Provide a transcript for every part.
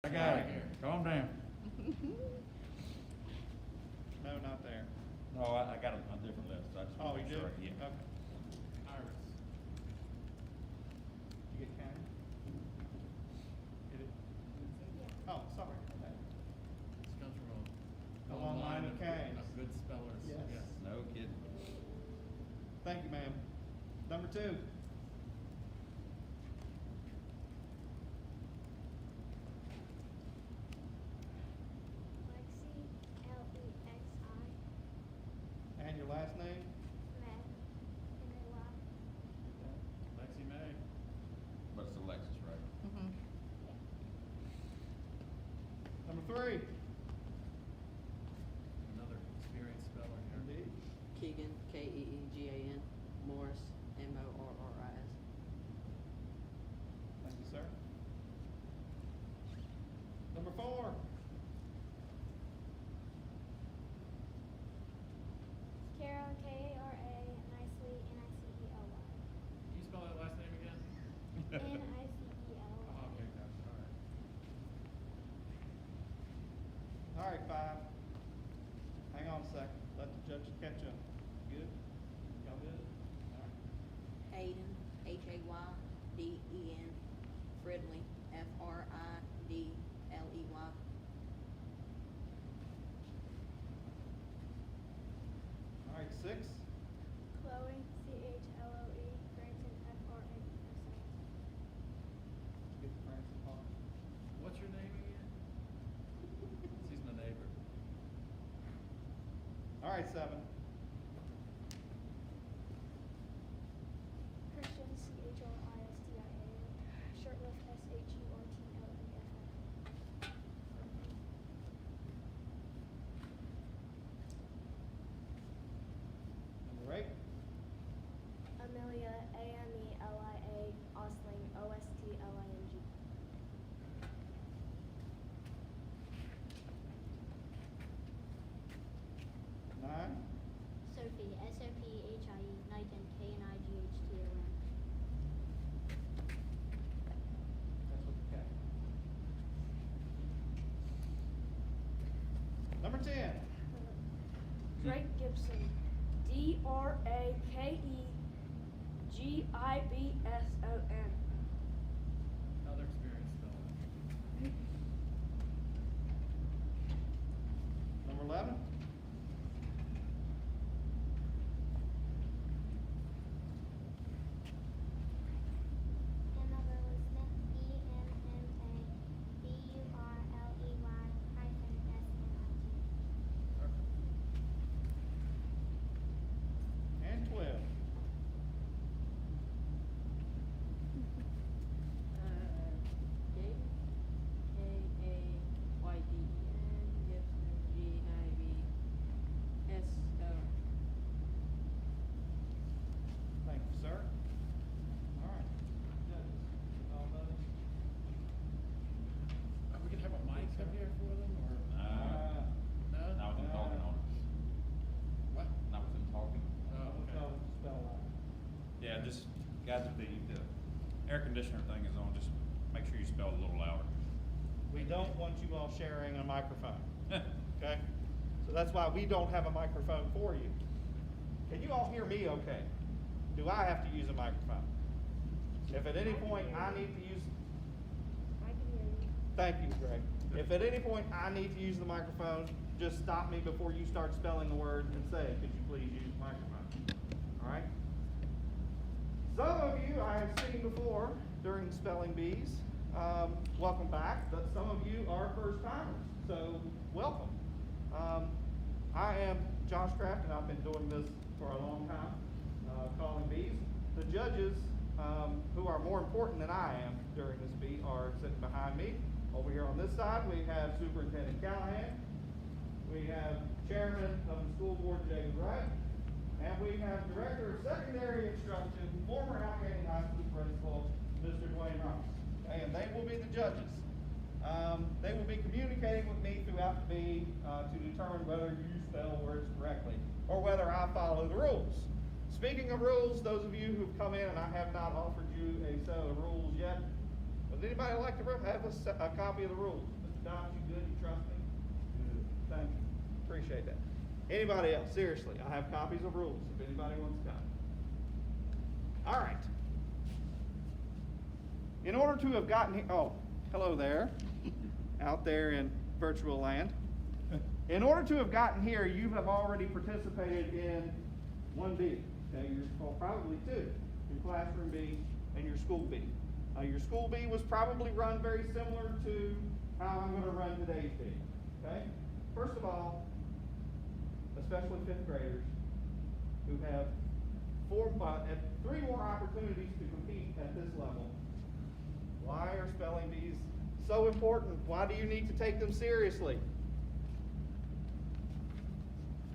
I got it. Calm down. No, not there. No, I got a different list. I just Oh, want you to do? make sure. Yeah. Okay. Iris. You get counted? Get it? Oh, sorry. Okay. This comes from A long line of Canes. Of good spellers. Yes. No kidding. Thank you, ma'am. Number 2. Lexi, Lexi, And your last name? May, M-A-Y. Lexi May. But it's Alexis, right? Number 3. Another experienced speller here. Indeed. Keegan, Keegan, Morris, Morris. Thank you, sir. Number 4. Carol, K-A-R-A, Nicely, N-I-C-E-L-Y. Can you spell that last name again? N-I-C-E-L-Y. Oh, okay, that's all right. All right, 5. Hang on a second. Let the judge catch up. Good? Y'all good? All right. Hayden, Hayden, Fridley, Fridley. All right, 6. Chloe, C-H-L-O-E, Branson, F-R-A-N-S-O-N. Get the Francis Park. What's your name again? She's my neighbor. All right, 7. Christian, C-H-R-I-S-T-I-A-N, Shirtlift, S-H-U-R-T-L-E-F-F. Number 8. Amelia, A-M-E-L-I-A, Ostling, O-S-T-L-I-N-G. Nine. Sophie, S-O-P-H-I-E, Knighton, K-N-I-G-H-T-O-N. That's what the cat. Number 10. Drake Gibson, D-R-A-K-E-G-I-B-S-O-N. Another experienced speller. Number 11. Annabelle Smith, E-M-M-A-B-U-R-L-E-Y -S-N-I-T. Perfect. And 12. Hayden, K-A-Y-D-E-N, Gibson, G-I-B-S-O. Thank you, sir. All right. Judges, all those? Are we gonna have a mic up here for them, or? No? Not with them talking on it. What? Not with them talking. Oh, We'll tell them okay. to spell out. Yeah, just, guys, if the air conditioner thing is on, just make sure you spell it a little louder. We don't want you all sharing a microphone, okay? So that's why we don't have a microphone for you. Can you all hear me okay? Do I have to use a microphone? If at any point I need to use, I can hear you. thank you, Greg. If at any point I need to use the microphone, just stop me before you start spelling the word and say, could you please use the microphone? All right? Some of you I have seen before during spelling bees. Welcome back, but some of you are first timers, so welcome. I am Josh Kraft, and I've been doing this for a long time, calling bees. The judges, who are more important than I am during this bee, are sitting behind me. Over here on this side, we have Superintendent Callahan. We have Chairman of the School Board, Jacob Wright. And we have Director of Secondary Instruction, former Allegheny High School Principal, Mr. Dwayne Ross. And they will be the judges. They will be communicating with me throughout the bee to determine whether you spell words correctly or whether I follow the rules. Speaking of rules, those of you who've come in and I have not offered you a set of rules yet, Would anybody like to have a copy of the rules? Mr. Dobbs, you good? You trust me? Good. Thank you. Appreciate that. Anybody else? Seriously, I have copies of rules if anybody wants a copy. All right. In order to have gotten here, oh, hello there, out there in virtual land. In order to have gotten here, you have already participated in 1B. Okay, well, probably 2, your classroom B and your school B. Your school B was probably run very similar to how I'm going to run today's B. Okay? First of all, especially 5th graders who have 3 more opportunities to compete at this level. Why are spelling bees so important? Why do you need to take them seriously?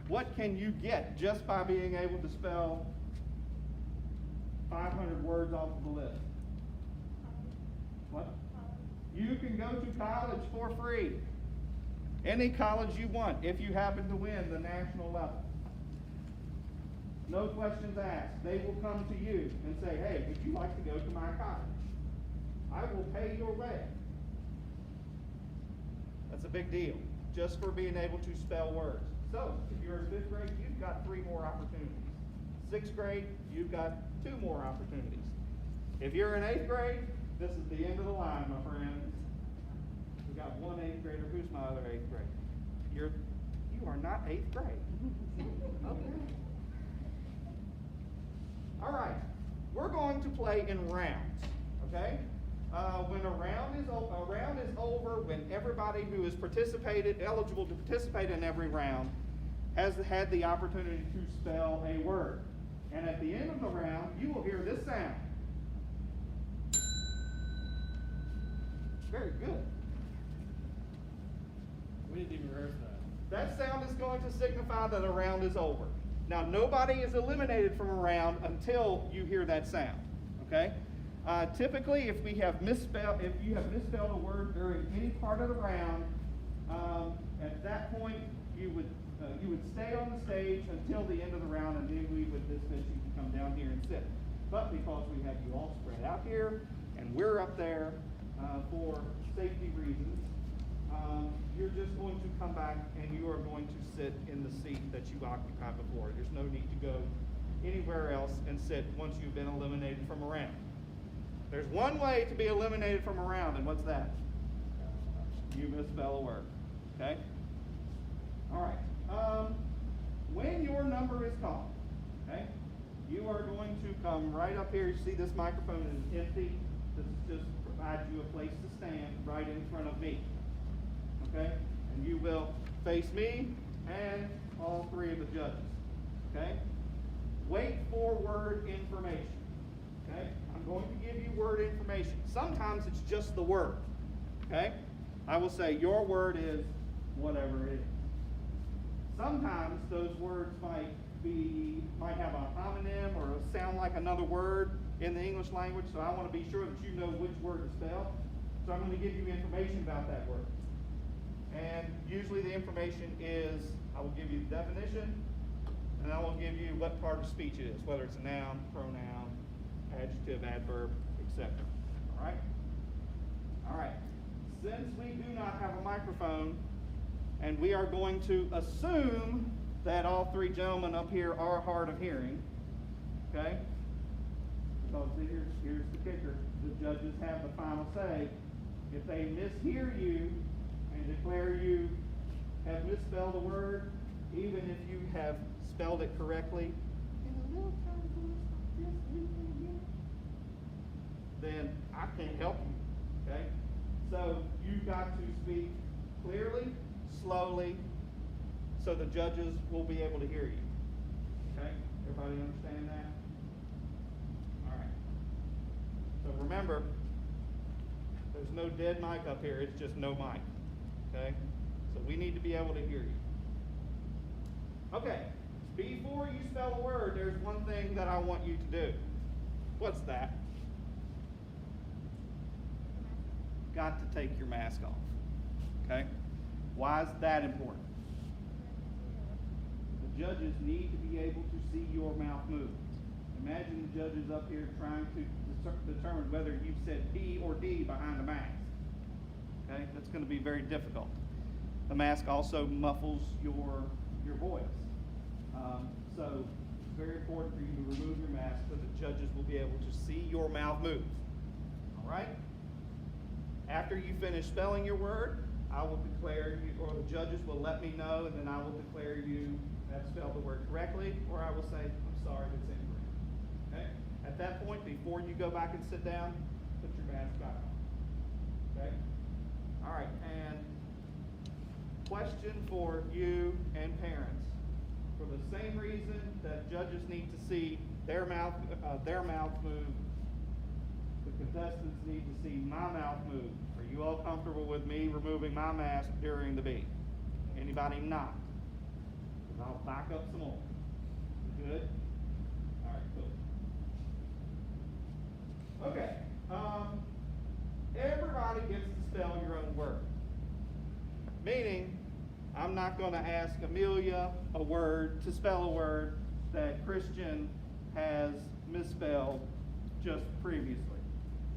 What can you get just by being able to spell 500 words off of the list? What? You can go to college for free. Any college you want if you happen to win the national level. No questions asked. They will come to you and say, hey, would you like to go to my college? I will pay your way. That's a big deal, just for being able to spell words. So, if you're in 5th grade, you've got 3 more opportunities. 6th grade, you've got 2 more opportunities. If you're in 8th grade, this is the end of the line, my friends. We've got one 8th grader. Who's my other 8th grader? You are not 8th grade. Okay. All right. We're going to play in rounds. Okay. When a round is over, when everybody who is eligible to participate in every round, has had the opportunity to spell a word. And at the end of the round, you will hear this sound. Very good. We didn't even rehearse that. That sound is going to signify that a round is over. Now, nobody is eliminated from a round until you hear that sound. Okay? Typically, if you have misspelled a word during any part of the round, at that point you would stay on the stage until the end of the round, and then we would dismiss you to come down here and sit. But because we have you all spread out here, and we're up there for safety reasons, you're just going to come back and you are going to sit in the seat that you occupied before. There's no need to go anywhere else and sit once you've been eliminated from a round. There's one way to be eliminated from a round, and what's that? You misspell a word. Okay? All right. When your number is called, okay, you are going to come right up here. You see this microphone is empty. This just provides you a place to stand right in front of me. Okay? And you will face me and all 3 of the judges. Okay? Wait for word information. Okay? I'm going to give you word information. Sometimes it's just the word. Okay? I will say your word is whatever it is. Sometimes those words might have a homonym or sound like another word in the English language, so I want to be sure that you know which word to spell. So I'm going to give you information about that word. And usually the information is, I will give you the definition, and I will give you what part of speech it is, whether it's a noun, pronoun, adjective, adverb, etc. All right? All right. Since we do not have a microphone, and we are going to assume that all 3 gentlemen up here are hard of hearing, okay? Because here's the kicker. The judges have the final say. If they mishear you and declare you have misspelled a word, even if you have spelled it correctly, in a little tiny voice like this, then I can't help you, okay? So you've got to speak clearly, slowly, so the judges will be able to hear you. Okay? Everybody understand that? All right. So remember, there's no dead mic up here. It's just no mic. Okay? So we need to be able to hear you. Okay. Before you spell a word, there's one thing that I want you to do. What's that? Got to take your mask off. Okay? Why is that important? The judges need to be able to see your mouth move. Imagine the judges up here trying to determine whether you've said P or D behind the mask. Okay, that's going to be very difficult. The mask also muffles your voice. So it's very important for you to remove your mask so the judges will be able to see your mouth move. All right? After you finish spelling your word, I will declare you, or the judges will let me know, and then I will declare you have spelled the word correctly, or I will say, I'm sorry, that's incorrect. Okay? At that point, before you go back and sit down, put your mask back on. Okay? All right, and question for you and parents. For the same reason that judges need to see their mouths move, the contestants need to see my mouth move. Are you all comfortable with me removing my mask during the beat? Anybody not? 'Cause I'll back up some more. You good? All right, cool. Okay. Everybody gets to spell your own word. Meaning, I'm not going to ask Amelia to spell a word that Christian has misspelled just previously.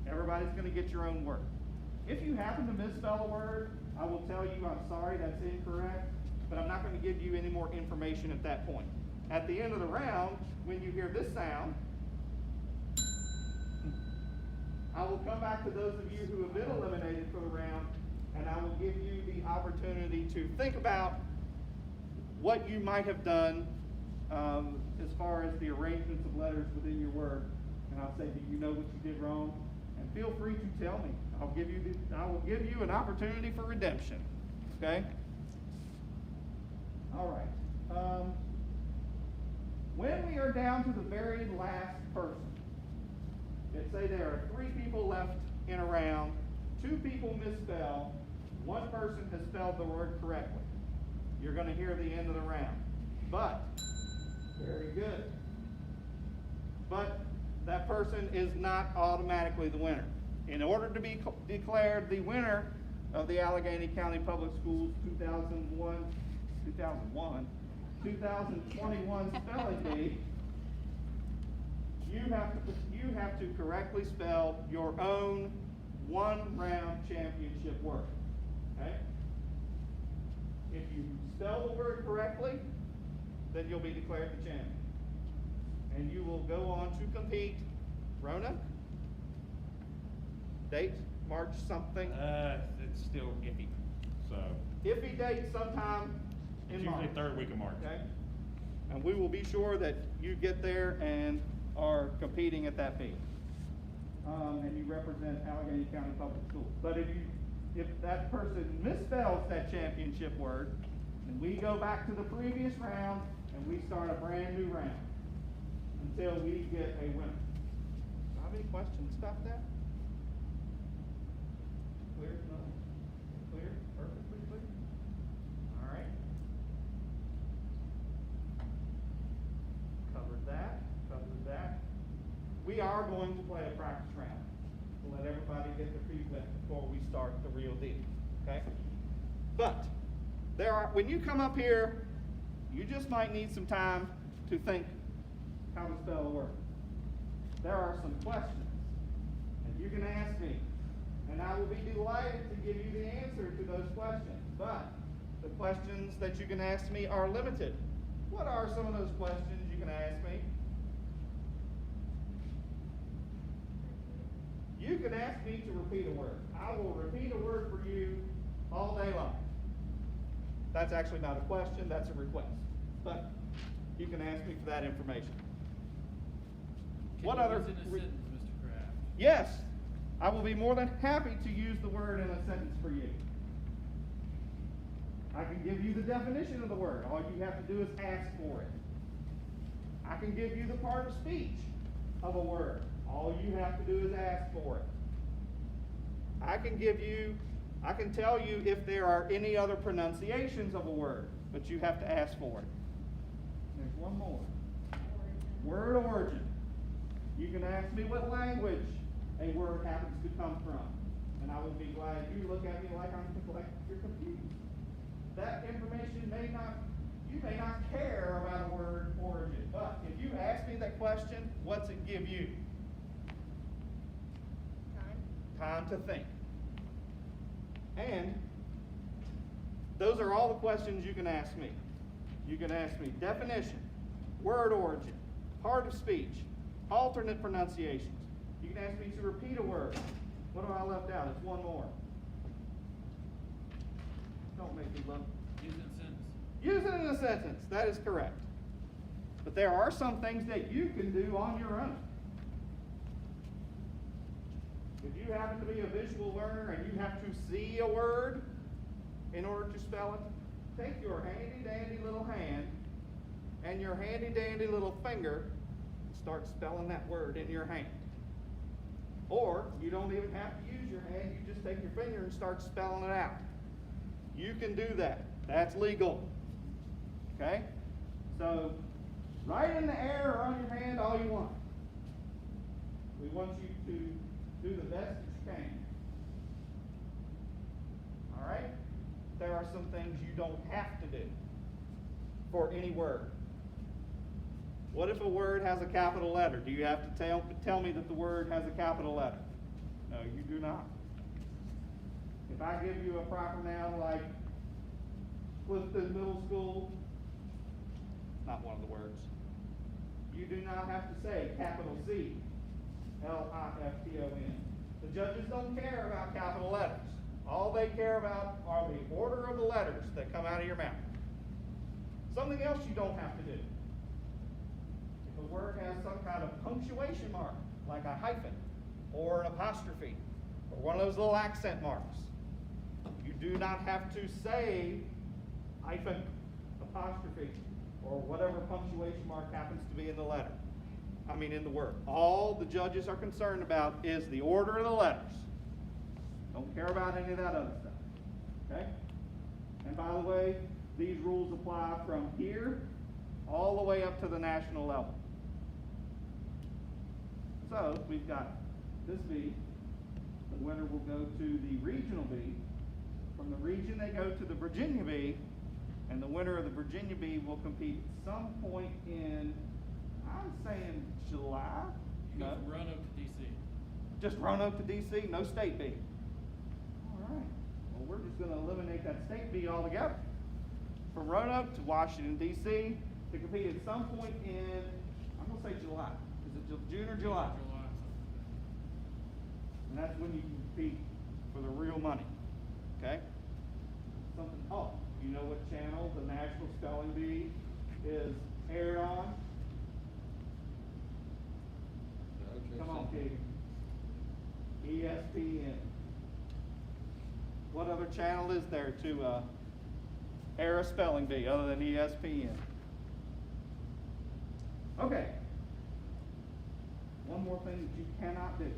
Everybody's going to get your own word. If you happen to misspell a word, I will tell you I'm sorry, that's incorrect, but I'm not going to give you any more information at that point. At the end of the round, when you hear this sound, I will come back to those of you who have been eliminated for the round, and I will give you the opportunity to think about what you might have done as far as the arrangements of letters within your word. And I'll say, do you know what you did wrong? And feel free to tell me. I will give you an opportunity for redemption. Okay? All right. When we are down to the very last person, let's say there are 3 people left in a round, 2 people misspell, 1 person has spelled the word correctly. You're going to hear the end of the round. But, very good. But that person is not automatically the winner. In order to be declared the winner of the Allegheny County Public Schools 2021 spelling bee, you have to correctly spell your own 1-round championship word. Okay? If you spell the word correctly, then you'll be declared the champion. And you will go on to compete. Rona? Date? March something? It's still iffy. So Iffy date sometime in it's March. usually third week of March. Okay? And we will be sure that you get there and are competing at that meet. And you represent Allegheny County Public Schools. But if that person misspells that championship word, then we go back to the previous round and we start a brand new round until we get a winner. Do you have any questions about that? Clear? No? Clear? Perfectly clear? All right. Covered that. We are going to play a practice round to let everybody get their feet wet before we start the real deal. Okay? But when you come up here, you just might need some time to think how to spell a word. There are some questions that you can ask me, and I will be delighted to give you the answer to those questions. But the questions that you can ask me are limited. What are some of those questions you can ask me? You can ask me to repeat a word. I will repeat a word for you all day long. That's actually not a question, that's a request. But you can ask me for that information. What other? Use it in a sentence, Mr. Kraft. Yes, I will be more than happy to use the word in a sentence for you. I can give you the definition of the word. All you have to do is ask for it. I can give you the part of speech of a word. All you have to do is ask for it. I can tell you if there are any other pronunciations of a word, but you have to ask for it. There's one more. Word origin. You can ask me what language a word happens to come from, and I will be glad you look at me like you're confused. That information you may not care about a word origin, but if you ask me that question, what's it give you? time to think. And those are all the questions you can ask me. You can ask me definition, word origin, part of speech, alternate pronunciations. You can ask me to repeat a word. What have I left out? It's one more. Don't make me look. Use it in a sentence. Use it in a sentence. That is correct. But there are some things that you can do on your own. If you happen to be a visual learner and you have to see a word in order to spell it, take your handy dandy little hand and your handy dandy little finger and start spelling that word in your hand. Or you don't even have to use your hand, you just take your finger and start spelling it out. You can do that. That's legal. Okay? So, write in the air or on your hand all you want. We want you to do the best that you can. Alright? There are some things you don't have to do for any word. What if a word has a capital letter? Do you have to tell me that the word has a capital letter? No, you do not. If I give you a proper noun like Clifton Middle School, not one of the words. You do not have to say capital C, Lifton. The judges don't care about capital letters. All they care about are the order of the letters that come out of your mouth. Something else you don't have to do. If a word has some kind of punctuation mark, like a hyphen, or an apostrophe, or one of those little accent marks, you do not have to say hyphen, apostrophe, or whatever punctuation mark happens to be in the letter. In the word. All the judges are concerned about is the order of the letters. Don't care about any of that other stuff. Okay? And by the way, these rules apply from here all the way up to the national level. So we've got this B. The winner will go to the regional B. From the region they go to the Virginia B. And the winner of the Virginia B will compete at some point in, I'm saying July. You go from Roanoke to DC. Just Roanoke to DC, no state B. All right. Well, we're just going to eliminate that state B altogether. From Roanoke to Washington, D.C. to compete at some point in, I'm going to say July. Is it June or July? And that's when you can compete for the real money. Okay? Something. Oh, you know what channel the National Spelling Bee is aired on? Come on, Katie. ESPN. What other channel is there to air a spelling bee other than ESPN? Okay. One more thing that you cannot do.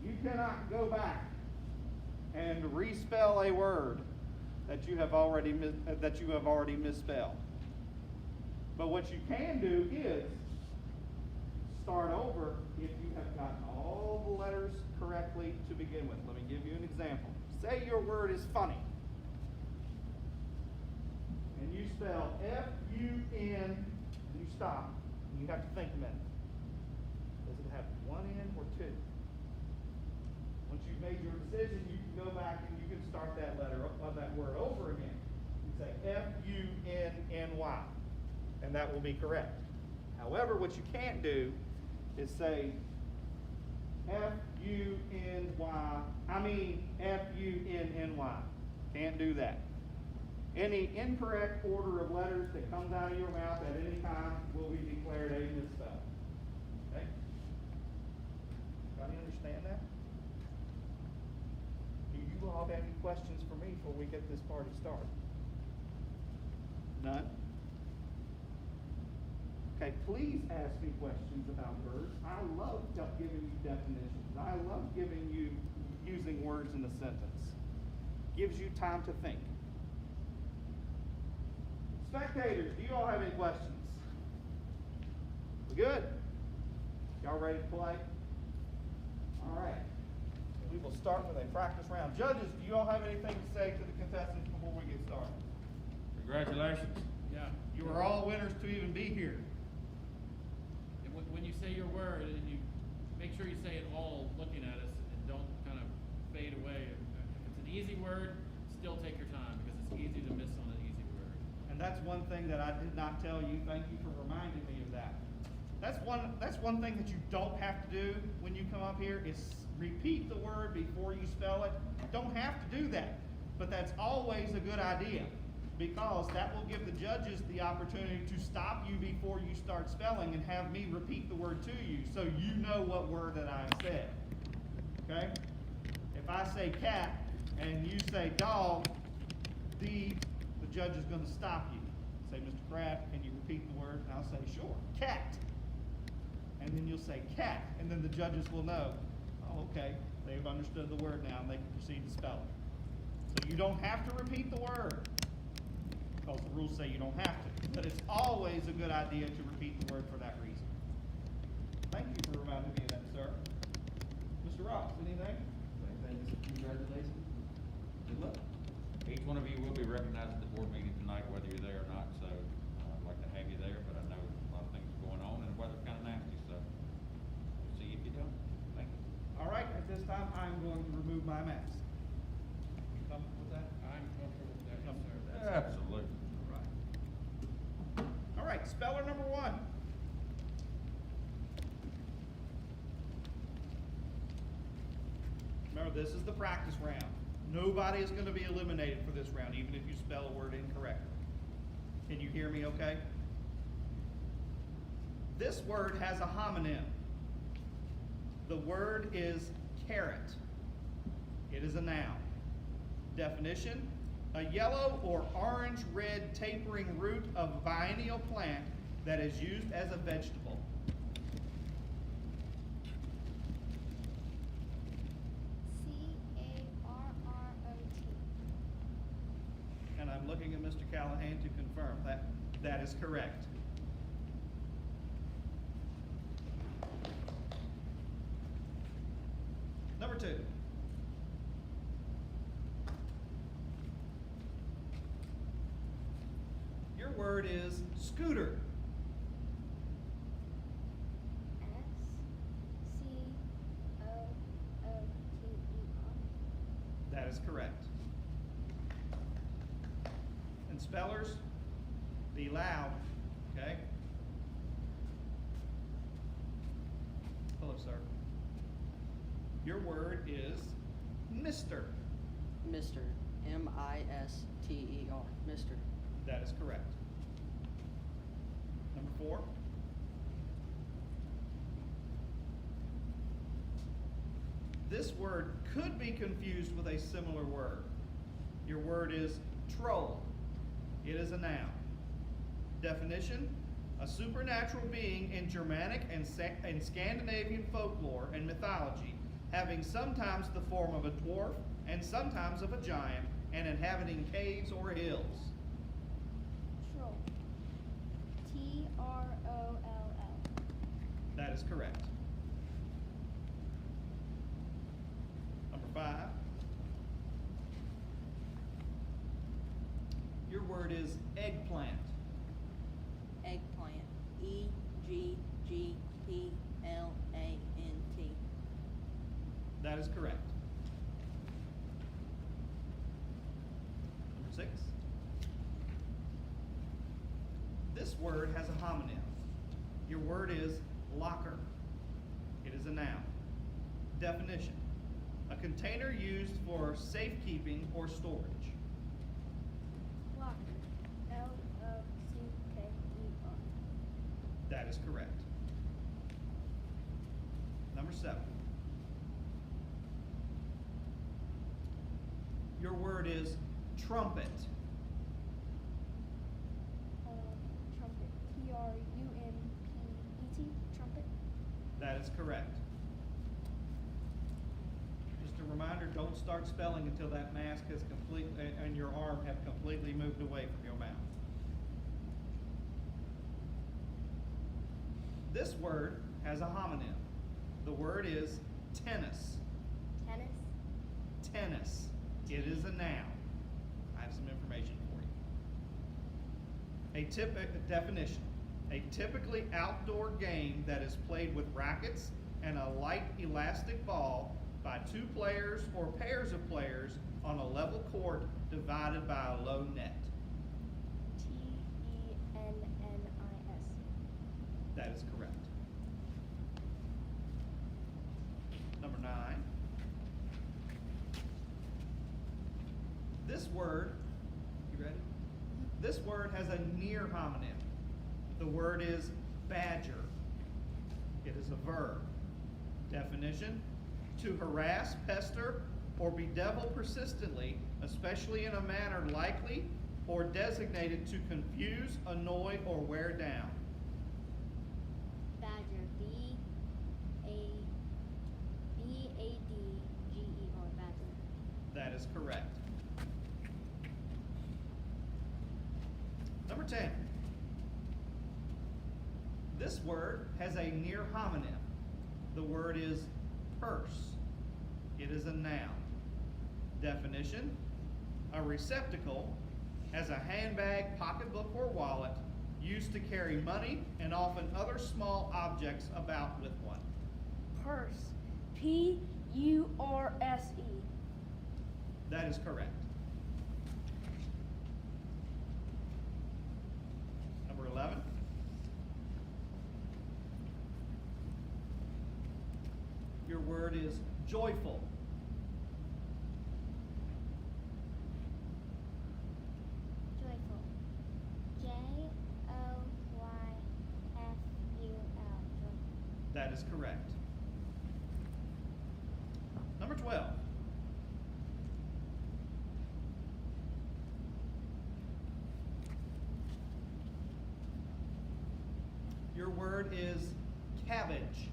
You cannot go back and respell a word that you have already misspelled. But what you can do is start over if you have gotten all the letters correctly to begin with. Let me give you an example. Say your word is funny. And you spell F-U-N, and you stop, and you have to think a minute. Does it have one N or two? Once you've made your decision, you can go back and you can start that letter of that word over again. You say F-U-N-N-Y, and that will be correct. However, what you can't do is say F-U-N-N-Y. Can't do that. Any incorrect order of letters that comes out of your mouth at any time will be declared a misspell. Okay? Everybody understand that? Do you all have any questions for me before we get this party started? None? Okay, please ask me questions about words. I love giving you definitions. I love using words in a sentence. Gives you time to think. Spectators, do you all have any questions? We good? Y'all ready to play? All right. We will start with a practice round. Judges, do you all have anything to say to the contestants before we get started? Congratulations. Yeah. You are all winners to even be here. And when you say your word and you make sure you say it all looking at us and don't kind of fade away. If it's an easy word, still take your time because it's easy to miss on an easy word. And that's one thing that I did not tell you. Thank you for reminding me of that. That's one thing that you don't have to do when you come up here is repeat the word before you spell it. Don't have to do that, but that's always a good idea because that will give the judges the opportunity to stop you before you start spelling and have me repeat the word to you so you know what word that I said. Okay? If I say cat and you say dog, the judge is going to stop you. Say, Mr. Kraft, can you repeat the word? And I'll say, sure, cat. And then you'll say cat, and then the judges will know, oh, okay, they've understood the word now, and they can proceed to spell it. So you don't have to repeat the word, because the rules say you don't have to. But it's always a good idea to repeat the word for that reason. Thank you for reminding me of that, sir. Mr. Ross, anything? Congratulations. Good luck. Each one of you will be recognized at the board meeting tonight, whether you're there or not, so I'd like to have you there, but I know a lot of things are going on and the weather's kind of nasty, so we'll see if you don't. Thank you. All right, at this time, I'm going to remove my mask. You comfortable with that? I'm comfortable with that, yes, sir. Absolutely. All right. All right, speller number one. Remember, this is the practice round. Nobody is going to be eliminated for this round, even if you spell a word incorrectly. Can you hear me okay? This word has a homonym. The word is carrot. It is a noun. Definition: a yellow or orange-red tapering root of a biennial plant that is used as a vegetable. C-A-R-R-O-T. And I'm looking at Mr. Callahan to confirm that is correct. Number two. Your word is scooter. S-C-O-O-T-E-R. That is correct. And spellers, be loud, okay? Hello, sir. Your word is Mr. Mr. M-I-S-T-E-R. Mr. That is correct. Number four. This word could be confused with a similar word. Your word is troll. It is a noun. Definition: a supernatural being in Germanic and Scandinavian folklore and mythology, having sometimes the form of a dwarf and sometimes of a giant, and inhabiting caves or hills. Troll. T-R-O-L-L. That is correct. Number five. Your word is eggplant. Eggplant. E-G-G-P-L-A-N-T. That is correct. Number six. This word has a homonym. Your word is locker. It is a noun. Definition: a container used for safekeeping or storage. Locker. L-O-C-K-E-R. That is correct. Number seven. Your word is trumpet. Trumpet. T-R-U-M-P-E-T. Trumpet. That is correct. Just a reminder, don't start spelling until that mask has and your arm have completely moved away from your mouth. This word has a homonym. The word is tennis. Tennis. Tennis. It is a noun. I have some information for you. Definition: a typically outdoor game that is played with rackets and a light elastic ball by two players or pairs of players on a level court divided by a low net. Tennis. That is correct. Number 9. This word, you ready? This word has a near homonym. The word is badger. It is a verb. Definition: to harass, pester, or bedevil persistently, especially in a manner likely or designated to confuse, annoy, or wear down. Badger. B-A-D-G-E-R. Badger. That is correct. Number 10. This word has a near homonym. The word is purse. It is a noun. Definition: a receptacle, as a handbag, pocketbook, or wallet, used to carry money and often other small objects about with one. Purse. P-U-R-S-E. That is correct. Number 11. Your word is joyful. Joyful. J-O-Y-F-U-L. Joyful. That is correct. Number 12. Your word is cabbage.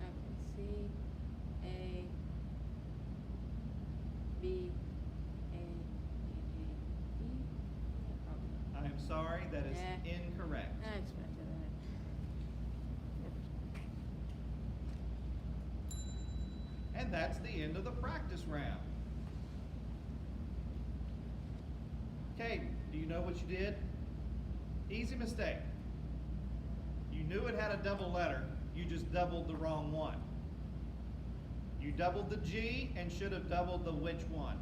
Okay, C-A-B-A-G-E. Yeah, probably. I am sorry, that is Yeah. incorrect. I expected that. And that's the end of the practice round. Okay, do you know what you did? Easy mistake. You knew it had a double letter, you just doubled the wrong one. You doubled the G and should have doubled the which one.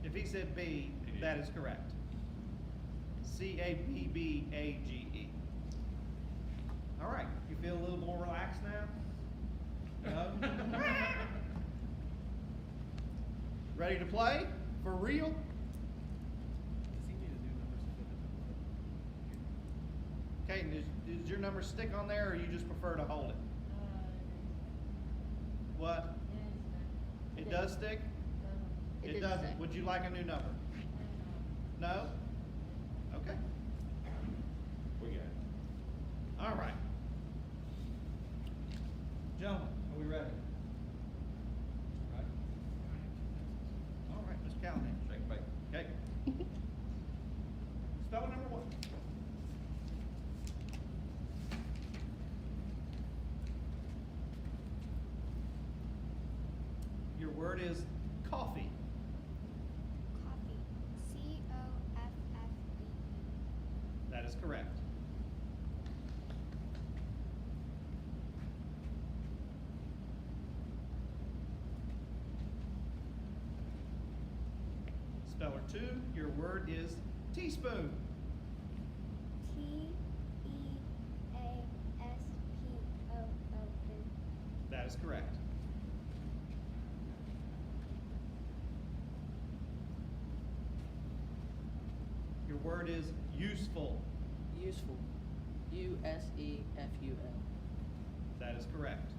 If he said B, that is correct. C-A-B-B-A-G-E. All right, you feel a little more relaxed now? No? Ready to play? For real? Does he need to do numbers to fit Okay, does your number stick on there or you just prefer to hold it? What? It does stick? It doesn't. Would you like a new number? No? Okay. We got it. All right. Gentlemen, are we ready? Right? All right, Mr. Callahan. Shake and bake. Okay. Spelling number 1. Your word is coffee. Coffee. C-O-F-F-E-E. That is correct. Speller 2, your word is teaspoon. T-E-A-S-P-O-O-N. That is correct. Your word is useful. Useful. U-S-E-F-U-L. That is correct.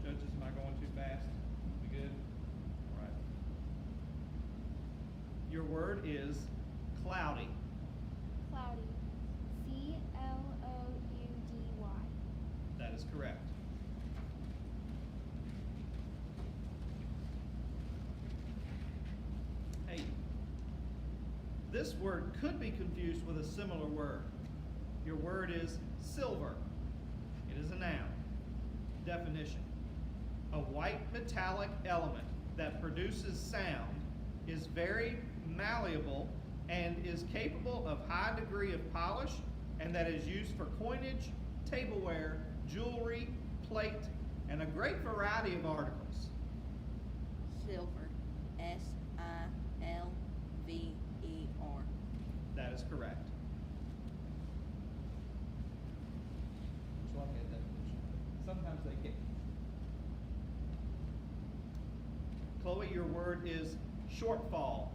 Judges, am I going too fast? We good? All right. Your word is cloudy. Cloudy. C-L-O-U-D-Y. That is correct. Hey, this word could be confused with a similar word. Your word is silver. It is a noun. Definition: a white metallic element that produces sound is very malleable and is capable of high degree of polish, and that is used for coinage, tableware, jewelry, plate, and a great variety of articles. Silver. S-I-L-V-E-R. That is correct. Just like that definition. Sometimes they get. Chloe, your word is shortfall.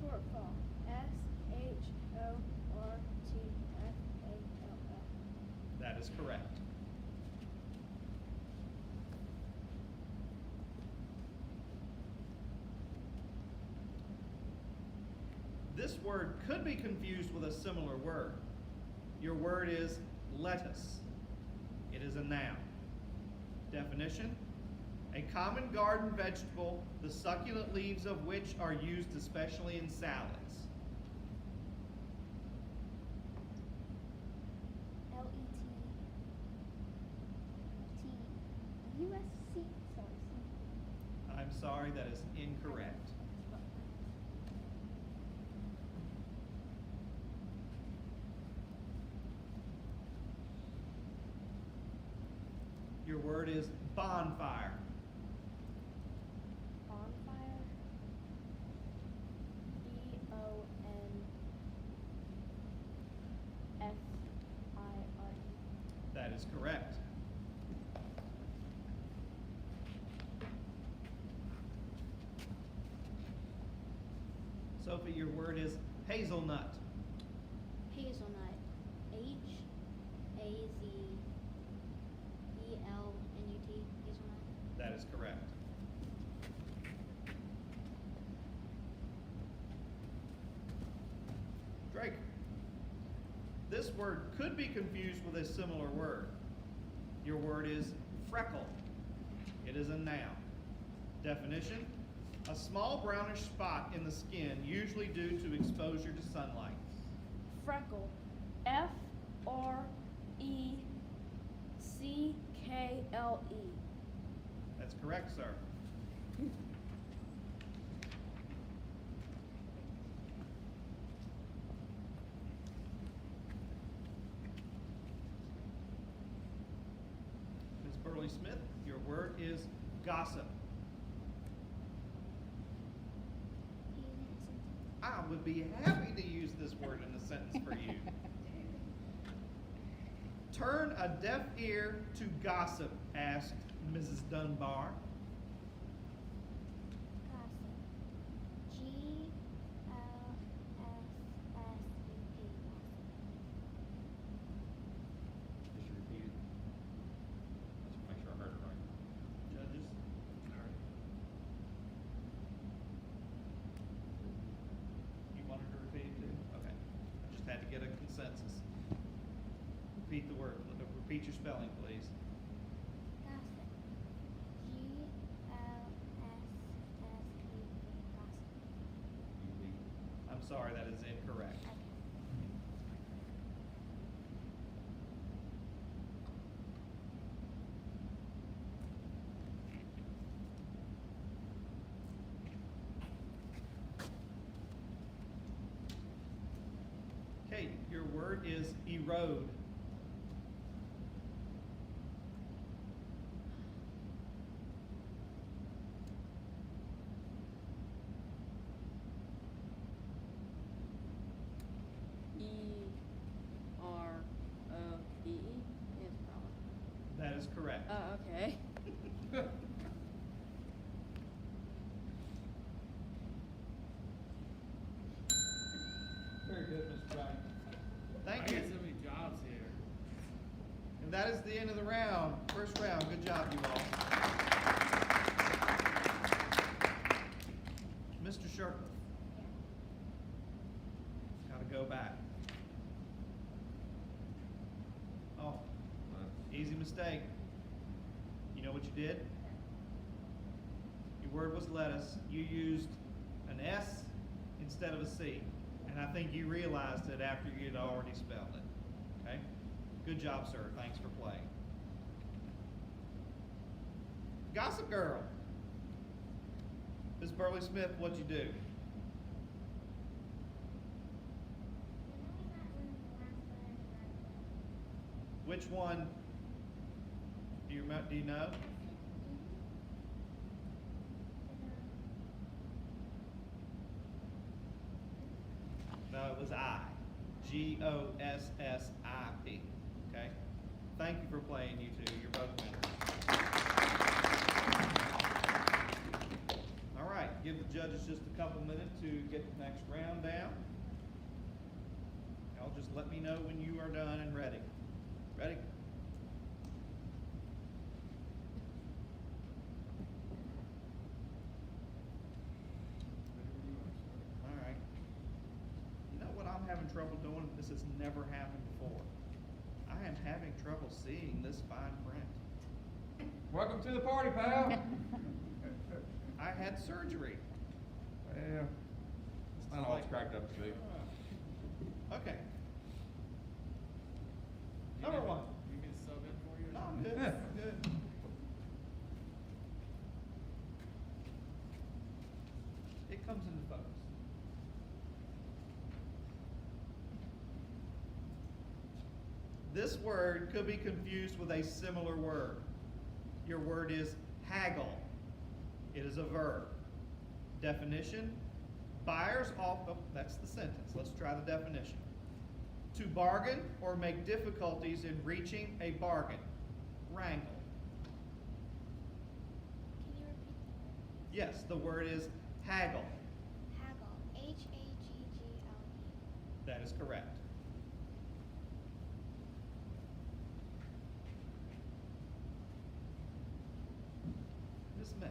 Shortfall. S-H-O-R-T-F-A-L-L. That is correct. This word could be confused with a similar word. Your word is lettuce. It is a noun. Definition: a common garden vegetable, the succulent leaves of which are used especially in salads. L-E-T-T-U-S-C, sorry, C. I'm sorry, that is incorrect. Your word is bonfire. Bonfire. B-O-N-F-I-R-E. That is correct. Sophie, your word is hazelnut. Hazelnut. H-A-Z-E-L-N-U-T. Hazelnut. That is correct. Drake, this word could be confused with a similar word. Your word is freckle. It is a noun. Definition: a small brownish spot in the skin, usually due to exposure to sunlight. Freckle. F-R-E-C-K-L-E. That's correct, sir. Ms. Burley Smith, your word is gossip. I would be happy to use this word in a sentence for you. Turn a deaf ear to gossip, asked Mrs. Dunbar. Gossip. G-L-S-S-E-P. Just repeat it. Let's make sure I heard it right. Judges? You wanted to repeat it too? Okay. I just had to get a consensus. Repeat the word. Repeat your spelling, please. Gossip. G-L-S-S-E-P. Gossip. U-B. I'm sorry, that is incorrect. Okay. Okay, your word is erode. E-R-O-D-E? Yes, probably. That is correct. Oh, okay. Very good, Mr. Wright. Thank I you. get so many jobs here. And that is the end of the round. First round. Good job, you all. Mr. Sherkliff. Gotta go back. Oh, easy mistake. You know what you did? Your word was lettuce. You used an S instead of a C. And I think you realized it after you had already spelled it. Okay? Good job, sir. Thanks for playing. Gossip Girl. Ms. Burley Smith, what'd you do? Which one? Do you know? No, it was I. Gossip. Okay? Thank you for playing, you two. You're both winners. All right, give the judges just a couple minutes to get the next round down. Y'all just let me know when you are done and ready. Ready? All right. You know what I'm having trouble doing? This has never happened before. I am having trouble seeing this fine print. Welcome to the party, pal. I had surgery. Well, it's not all it's cracked up to be. Okay. You Number need me- one. You need me to sub in for you? or No, I'm something? good. Good. It comes into focus. This word could be confused with a similar word. Your word is haggle. It is a verb. Definition: buyers often, that's the sentence. Let's try the definition. To bargain or make difficulties in reaching a bargain. Wrangle. Can you repeat the word? Yes, the word is haggle. Haggle. Haggle. That is correct. Miss May,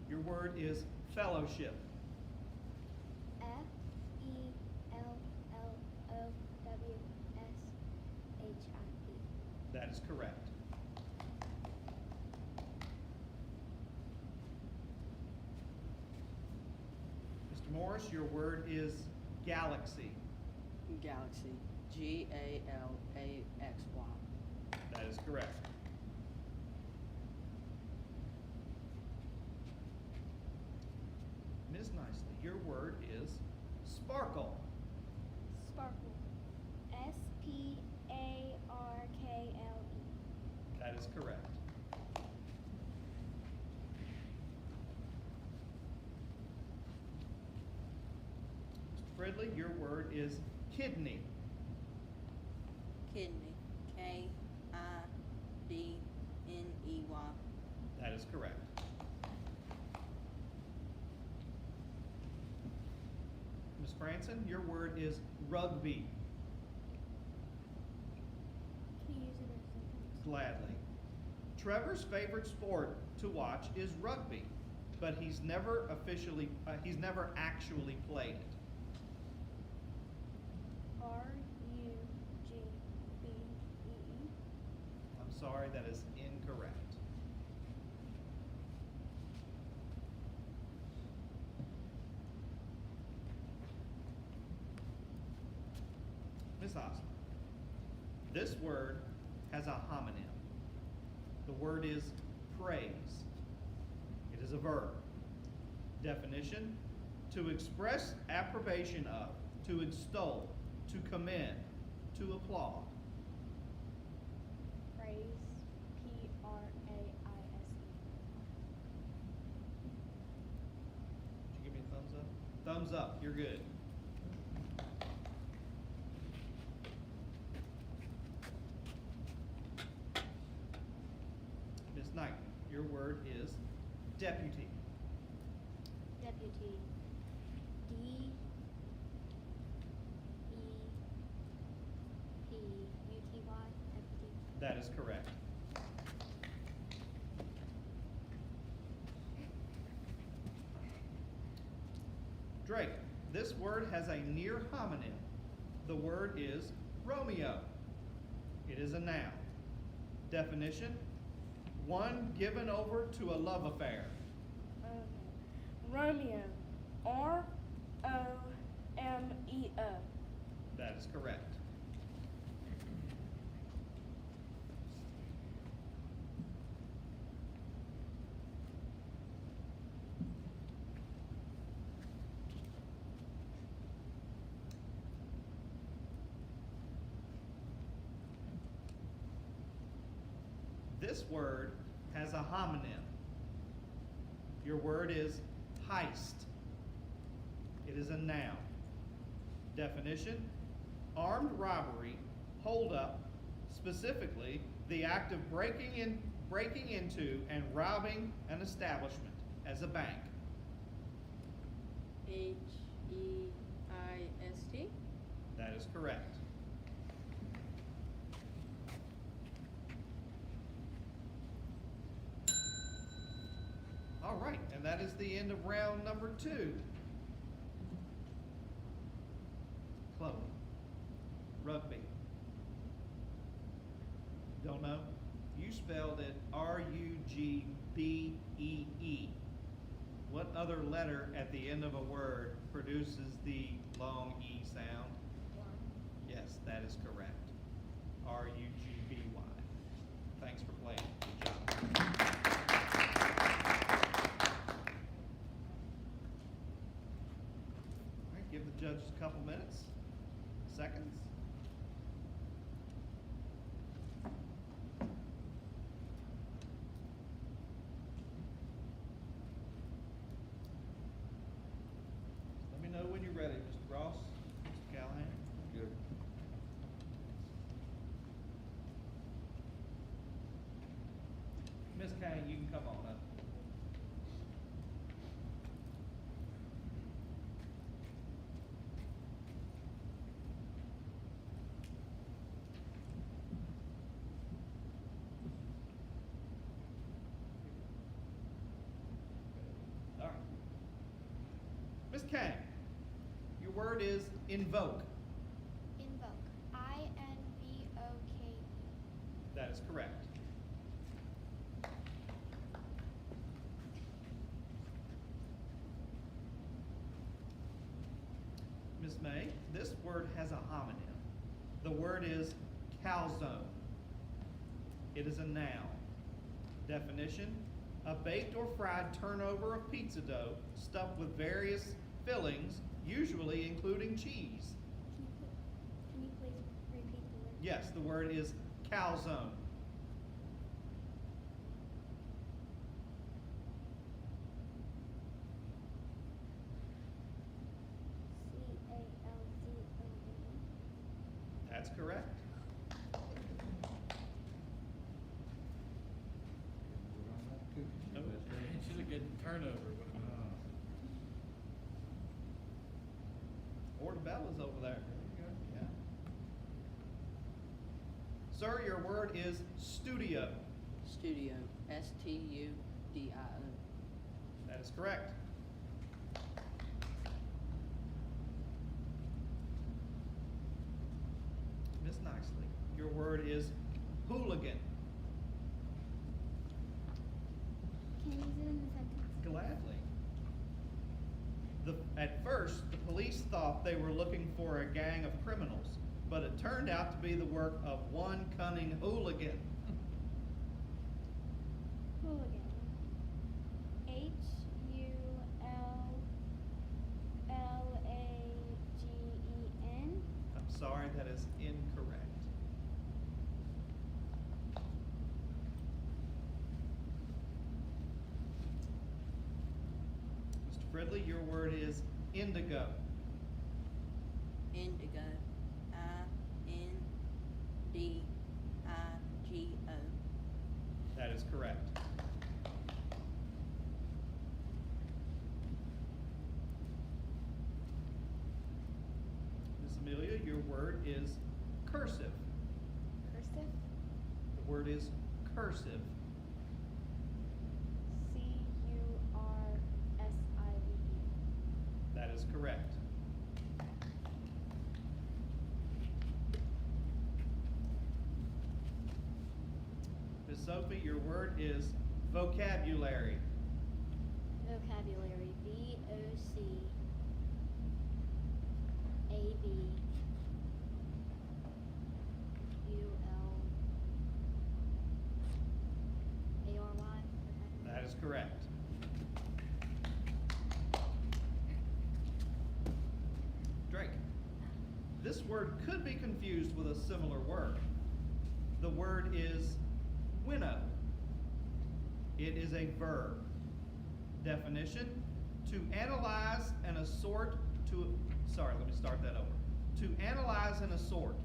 your word is fellowship. Fellowship. That is correct. Mr. Morris, your word is galaxy. Galaxy. Galaxy. That is correct. Ms. Nicely, your word is sparkle. Sparkle. Sparkle. That is correct. Mr. Fridley, your word is kidney. Kidney. Kidney. That is correct. Ms. Franson, your word is rugby. Can you use it in a sentence? Gladly. Trevor's favorite sport to watch is rugby, but he's never actually played it. Rugbee. I'm sorry, that is incorrect. Miss Osmond, this word has a homonym. The word is praise. It is a verb. Definition: to express approbation of, to extol, to commend, to applaud. Praise. Praise. Did you give me a thumbs up? Thumbs up, you're good. Ms. Knight, your word is deputy. Deputy. Deputy. That is correct. Drake, this word has a near homonym. The word is Romeo. It is a noun. Definition: one given over to a love affair. Okay. Romeo. Romeo. That is correct. This word has a homonym. Your word is heist. It is a noun. Definition: armed robbery, holdup, specifically the act of breaking into and robbing an establishment, as a bank. H-E-I-S-T. That is correct. All right, and that is the end of round number 2. Chloe, rugby. Don't know? You spelled it R-U-G-B-E-E. What other letter at the end of a word produces the long E sound? Yes, that is correct. R-U-G-B-Y. Thanks for playing. Good job. All right, give the judges a couple minutes, seconds. Let me know when you're ready, Mr. Ross, Mr. Callahan. Good. Miss Kane, you can come on up. All right. Miss Kane, your word is invoke. Invoke. I-N-V-O-K-E. That is correct. Miss May, this word has a homonym. The word is calzone. It is a noun. Definition: a baked or fried turnover of pizza dough stuffed with various fillings, usually including cheese. Can you please repeat the word? Yes, the word is calzone. C-A-L-Z-O-N. That's correct. Nope. It should have good turnover. Portabella's over there. Yeah. Sir, your word is studio. Studio. S-T-U-D-I-O. That is correct. Miss Nicely, your word is hooligan. Can you use it in the sentence? Gladly. At first, the police thought they were looking for a gang of criminals, but it turned out to be the work of one cunning hooligan. Hooligan. H-U-L-L-A-G-E-N. I'm sorry, that is incorrect. Mr. Fridley, your word is indigo. Indigo. I-N-D-I-G-O. That is correct. Miss Amelia, your word is cursive. Cursive. The word is cursive. C-U-R-S-I-V-E. That is correct. Miss Sophie, your word is vocabulary. Vocabulary. V-O-C-A-B-U-L-A-R-Y. That is correct. Drake, this word could be confused with a similar word. The word is winnow. It is a verb. Definition, to analyze and assort let me start that over. To analyze and assort,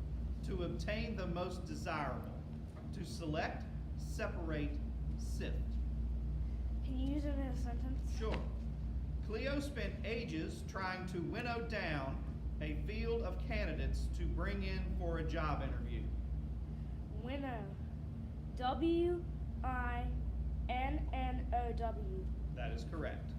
to obtain the most desirable, to select, separate, sift. Can you use it in a sentence? Sure. Cleo spent ages trying to winnow down a field of candidates to bring in for a job interview. Winnow. W-I-N-N-O-W. That is correct.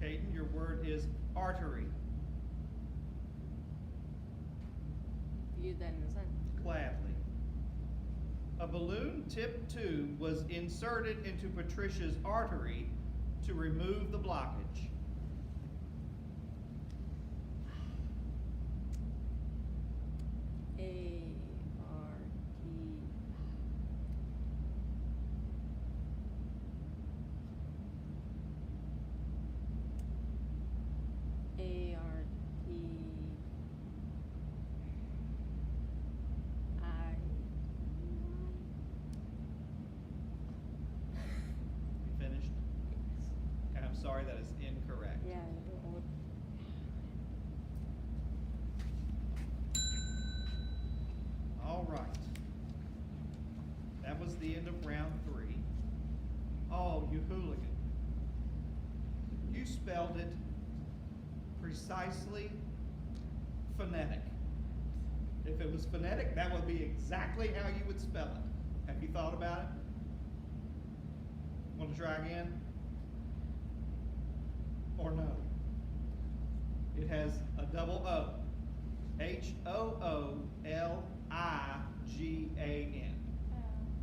Caden, your word is artery. Use that in a sentence. Gladly. A balloon tip tube was inserted into Patricia's artery to remove the blockage. You finished? Okay, I'm sorry, that is incorrect. Yeah. All right. That was the end of round 3. Oh, you hooligan. You spelled it precisely phonetic. If it was phonetic, that would be exactly how you would spell it. Have you thought about it? Want to try again? Or no? It has a double O. Hooligan.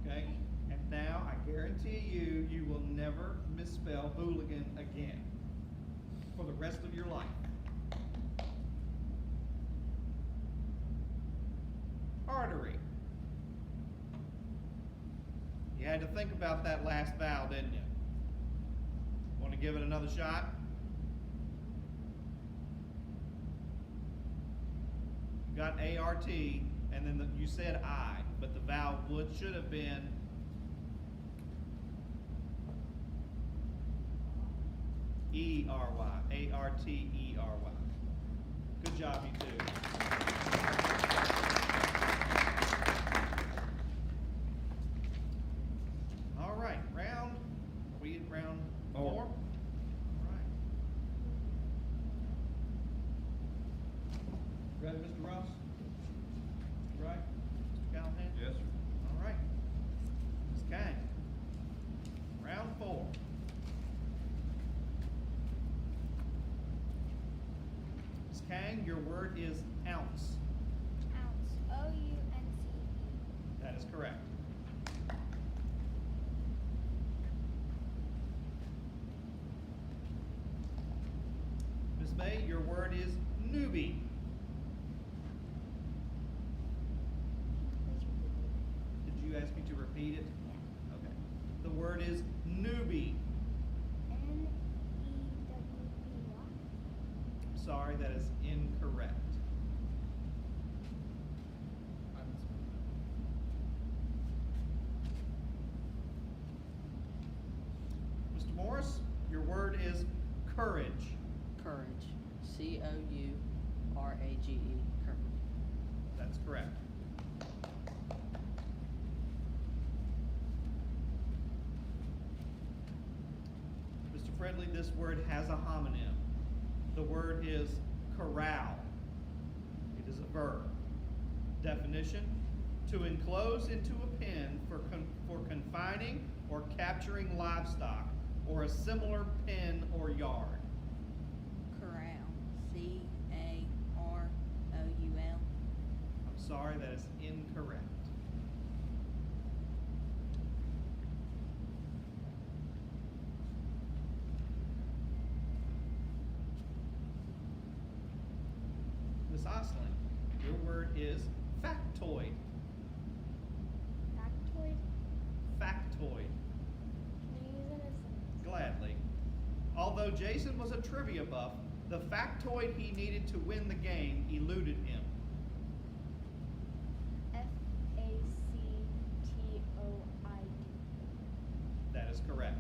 Okay? And now I guarantee you, you will never misspell hooligan again for the rest of your life. Artery. You had to think about that last vowel, didn't you? Want to give it another shot? You got ART, and then you said I, but the vowel should have been ERY, ARTERY. Good job, you two. All right, round 4? All right. Ready, Mr. Ross? Right? Mr. Callahan? Yes, sir. All right. Ms. Kang. Round 4. Ms. Kang, your word is ounce. Ounce. O-U-N-C-E. That is correct. Ms. May, your word is newbie. Did you ask me to repeat it? Okay. The word is newbie. N-E-W-B-Y. I'm sorry, that is incorrect. Mr. Morris, your word is courage. Courage. C-O-U-R-A-G-E. Courage. That's correct. Mr. Friendly, this word has a homonym. The word is corral. It is a verb. Definition, to enclose into a pen for confining or capturing livestock, or a similar pen or yard. Corral. C-A-R-O-U-L. I'm sorry, that is incorrect. Ms. Osling, your word is factoid. Factoid. Factoid. Can you use it as a sentence? Gladly. Jason was a trivia buff, the factoid he needed to win the game eluded him. FACTOID. That is correct.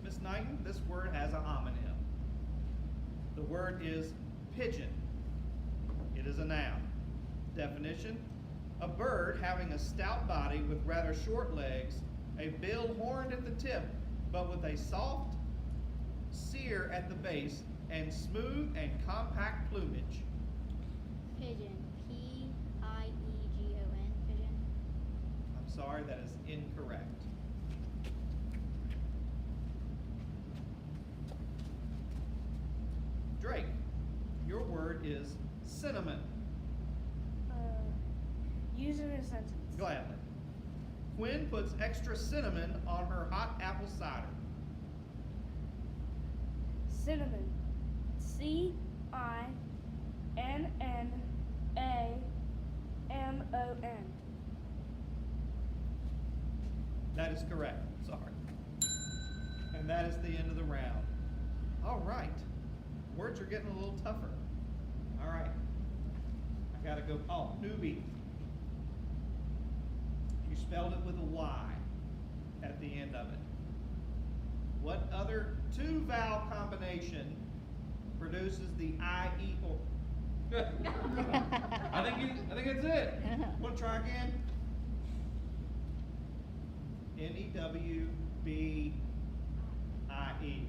Miss Knighton, this word has a homonym. The word is pigeon. It is a noun. Definition: a bird having a stout body with rather short legs, a bill horned at the tip, but with a soft sear at the base, and smooth and compact plumage. Pigeon. PIEGON. Pigeon. I'm sorry, that is incorrect. Drake, your word is cinnamon. Use in a sentence. Gladly. Quinn puts extra cinnamon on her hot apple cider. Cinnamon. CINNAMON. That is correct. Sorry. And that is the end of the round. All right. Words are getting a little tougher. All right. I gotta go. Oh, newbie. You spelled it with a Y at the end of it. What other two-vowel combination produces the IE or? I think that's it. Want to try again? NEWBIE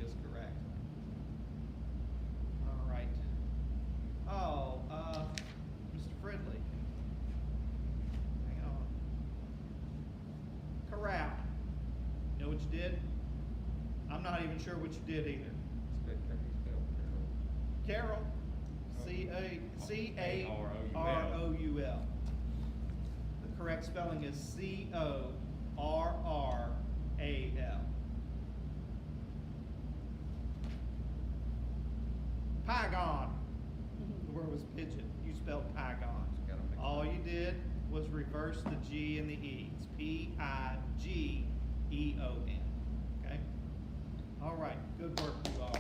is correct. All right. Oh, Mr. Fridley. Hang on. Corral. You know what you did? I'm not even sure what you did either. Carol. C-A-R-O-U-L. The correct spelling is C-O-R-R-A-L. Pygon. The word was pigeon. You spelled pygon. All you did was reverse the G and the E. It's P-I-G-E-O-N. Okay? All right. Good work, you all.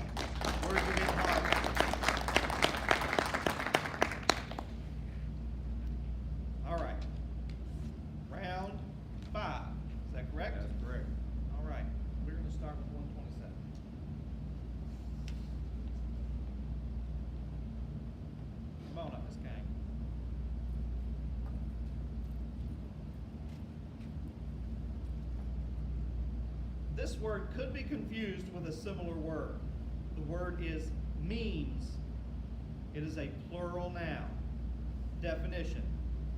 Words are getting harder. All right. Round 5. Is that correct? That's correct. All right. We're going to start with 127. Come on up, Miss Gang. This word could be confused with a similar word. The word is memes. It is a plural noun. Definition: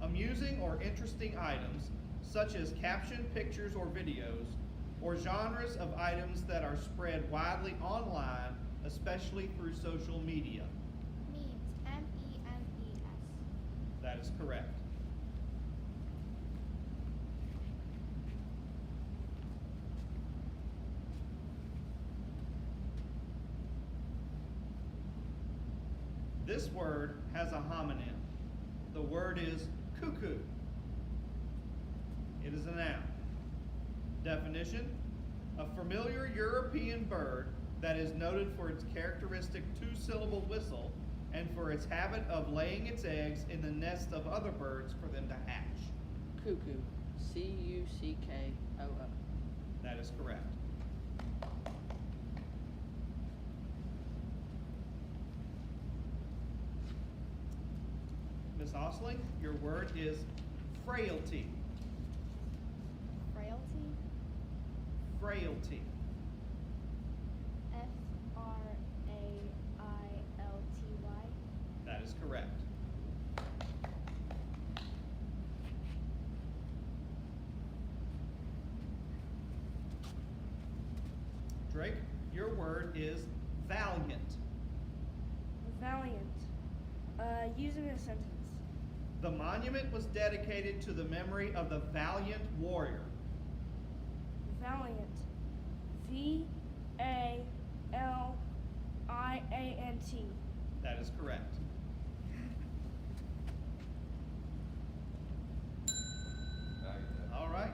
amusing or interesting items, such as captioned pictures or videos, or genres of items that are spread widely online, especially through social media. Memes. MEMES. That is correct. This word has a homonym. The word is cuckoo. It is a noun. Definition: a familiar European bird that is noted for its characteristic two-syllable whistle and for its habit of laying its eggs in the nest of other birds for them to hatch. Cuckoo. C-U-C-K-O-O. That is correct. Miss Osling, your word is frailty. Frailty. Frailty. FRAILTY. That is correct. Drake, your word is valiant. Valiant. Use in a sentence. The monument was dedicated to the memory of the valiant warrior. Valiant. VALIANT. That is correct. All right.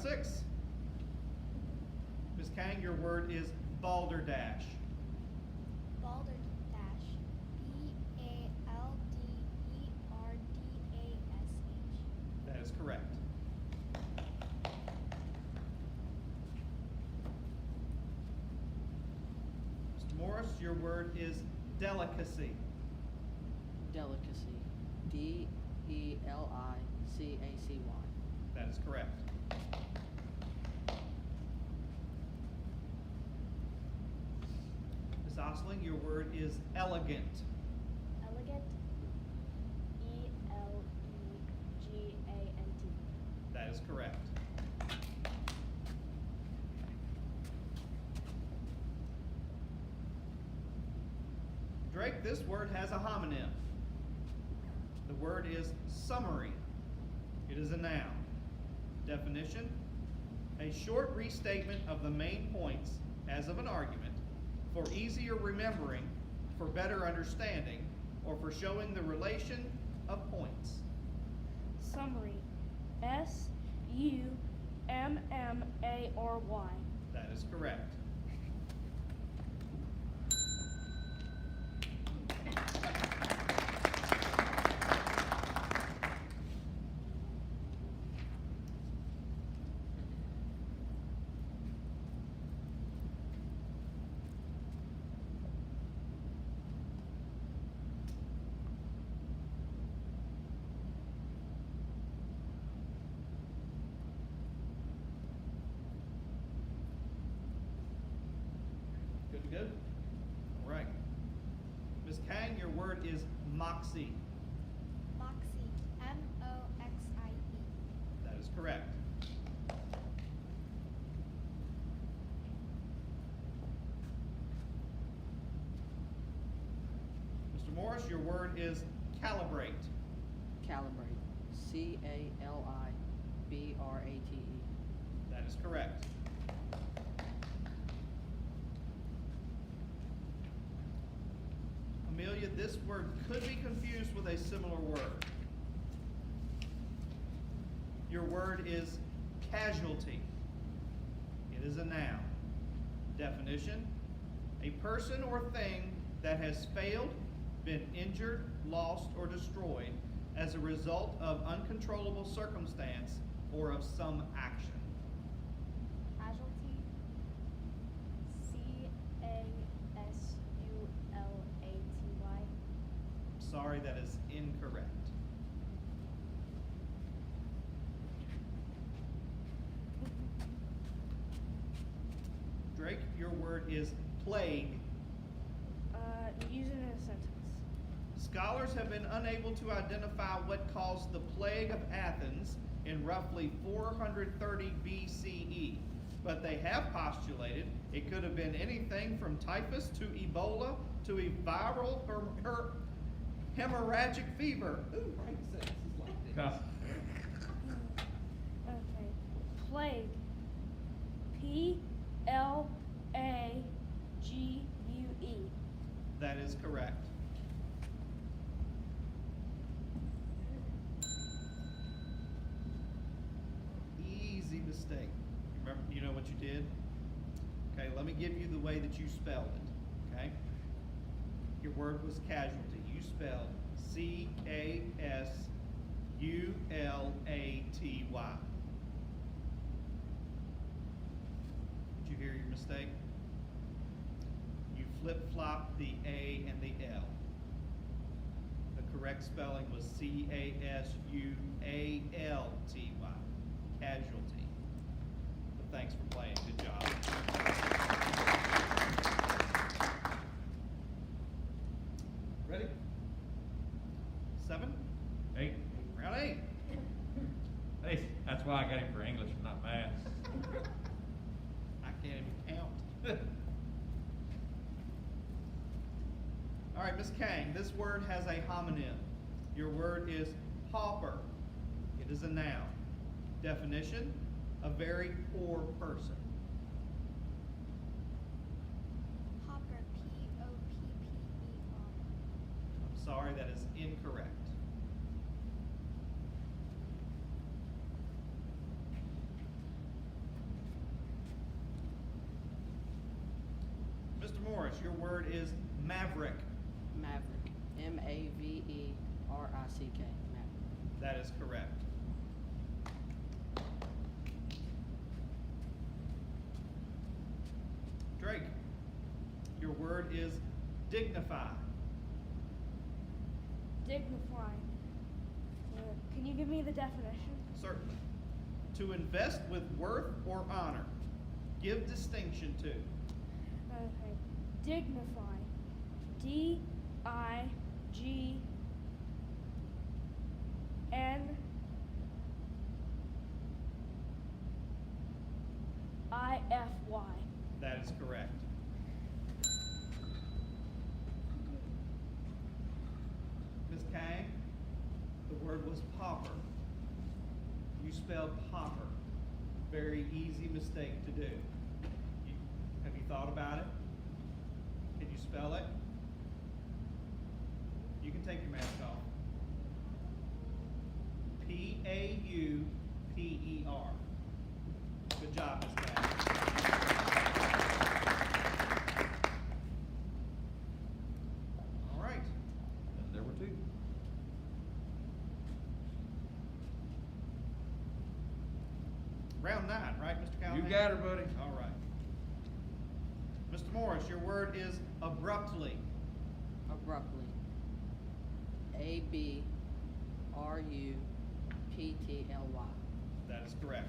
6. Ms. Kang, your word is balderdash. Balderdash. BALDERDASH. That is correct. Mr. Morris, your word is delicacy. Delicacy. DELICACY. That is correct. Ms. Osling, your word is elegant. Elegant. ELEGANT. That is correct. Drake, this word has a homonym. The word is summary. It is a noun. Definition: a short restatement of the main points as of an argument, for easier remembering, for better understanding, or for showing the relation of points. Summary. SUMMARY. That is correct. Good to go? All right. Ms. Kang, your word is moxie. Moxie. MOXIE. That is correct. Mr. Morris, your word is calibrate. Calibrate. CALIBRATE. That is correct. Amelia, this word could be confused with a similar word. Your word is casualty. It is a noun. Definition: a person or thing that has failed, been injured, lost, or destroyed as a result of uncontrollable circumstance or of some action. Casualty. CASULATY. Sorry, that is incorrect. Drake, your word is plague. Use it in a sentence. Scholars have been unable to identify what caused the plague of Athens in roughly 430 BCE, but they have postulated it could have been anything from typhus to Ebola to a viral hemorrhagic fever. Ooh, right sentences like this. Huh. Okay. Plague. PLAGUE. That is correct. Easy mistake. Remember, you know what you did? Okay, let me give you the way that you spelled it. Okay? Your word was casualty. You spelled CASULATY. Did you hear your mistake? You flip-flopped the A and the L. The correct spelling was CASUALTY. Casualty. But thanks for playing. Good job. Ready? 7? 8. Round 8. Hey, that's why I got him for English, not math. I can't even count. All right, Miss Kang, this word has a homonym. Your word is pauper. It is a noun. Definition: a very poor person. Popper. POPPER. I'm sorry, that is incorrect. Morris, your word is maverick. Maverick. Maverick. Maverick. That is correct. Drake, your word is dignify. Dignify. Can you give me the definition? Certainly. To invest with worth or honor. Give distinction to. Okay. Dignify. Dignify. That is correct. Ms. Kang, the word was pauper. You spelled pauper. Very easy mistake to do. Have you thought about it? Can you spell it? You can take your mask off. Pauper. Good job, Ms. Kang. All right. And there were two. Round 9, right, Mr. You Callahan? got her, buddy. All right. Mr. Morris, your word is abruptly. Abruptly. Abruptly. That is correct.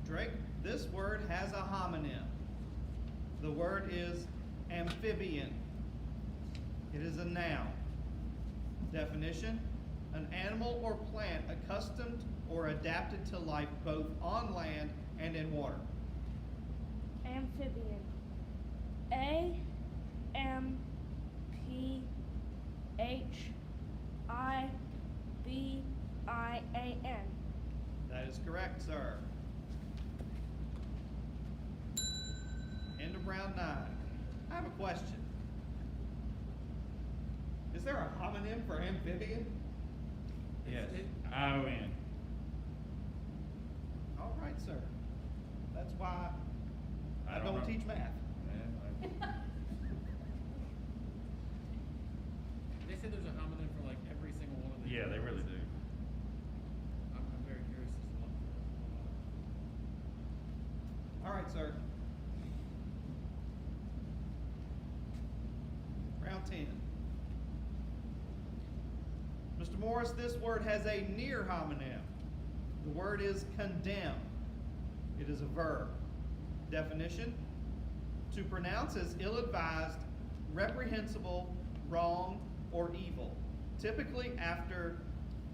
Drake, this word has a homonym. The word is amphibian. It is a noun. Definition: an animal or plant accustomed or adapted to life both on land and in water. Amphibian. Amphibian. That is correct, sir. End of round 9. I have a question. Is there a homonym for amphibian? Yes. ION. All right, sir. That's why I don't don't know. teach math. Yeah, They say there's a homonym for like every single one of these. yeah, they really do. I'm very curious as to what. All right, sir. Round 10. Mr. Morris, this word has a near homonym. The word is condemn. It is a verb. Definition: to pronounce as ill-advised, reprehensible, wrong, or evil, typically after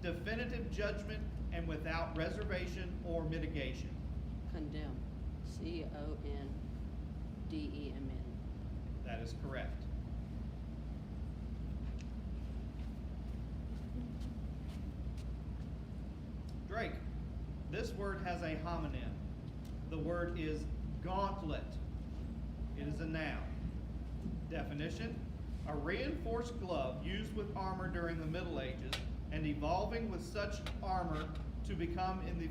definitive judgment and without reservation or mitigation. Condemn. Condemn. That is correct. Drake, this word has a homonym. The word is gauntlet. It is a noun. Definition: a reinforced glove used with armor during the Middle Ages and evolving with such armor to become in the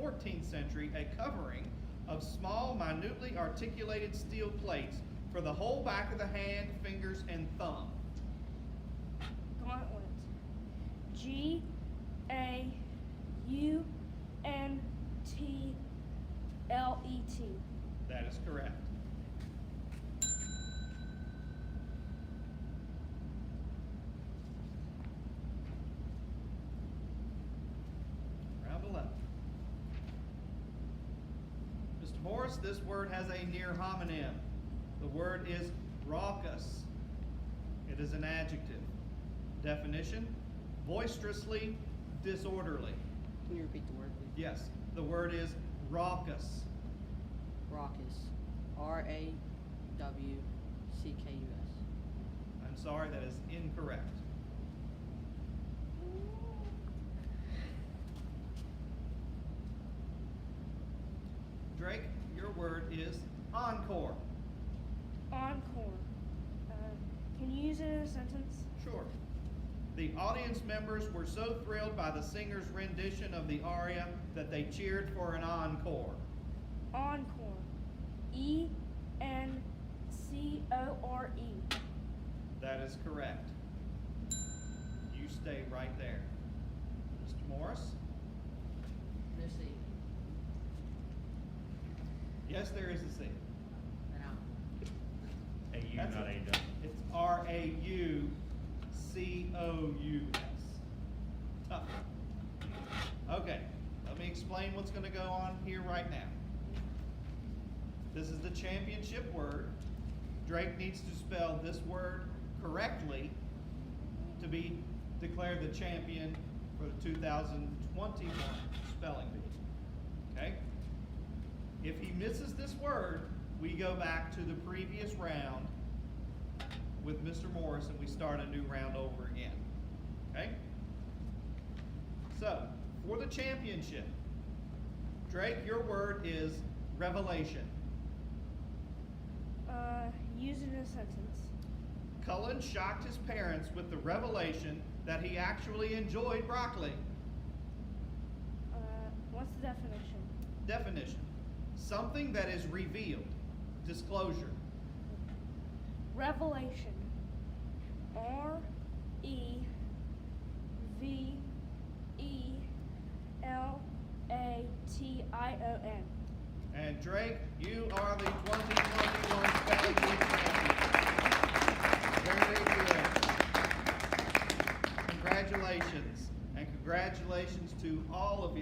14th century a covering of small, minutely articulated steel plates for the whole back of the hand, fingers, and thumb. Gauntlet. Gauntlet. That is correct. Round 11. Mr. Morris, this word has a near homonym. The word is raucous. It is an adjective. Definition: boisterously disorderly. Can you repeat the word, please? Yes, the word is raucous. Raucous. RAWCKUS. I'm sorry, that is incorrect. Drake, your word is encore. Encore. Can you use it in a sentence? Sure. The audience members were so thrilled by the singer's rendition of the aria that they cheered for an encore. Encore. ENCORE. That is correct. You stay right there. Mr. Morris? Missy. Yes, there is a C. Now. AU, That's not it. AW. It's RAUCOUS. Tough. Okay, let me explain what's going to go on here right now. This is the championship word. Drake needs to spell this word correctly to be declared the champion for the 2021 spelling bee. Okay? If he misses this word, we go back to the previous round with Mr. Morris and we start a new round over again. Okay? So, for the championship, Drake, your word is revelation. Use it in a sentence. Cullen shocked his parents with the revelation that he actually enjoyed broccoli. What's the definition? Definition: something that is revealed. Disclosure. Revelation. REVELATION. And Drake, you are the 2021 spelling bee champion. Very good. Congratulations. And congratulations to all of you.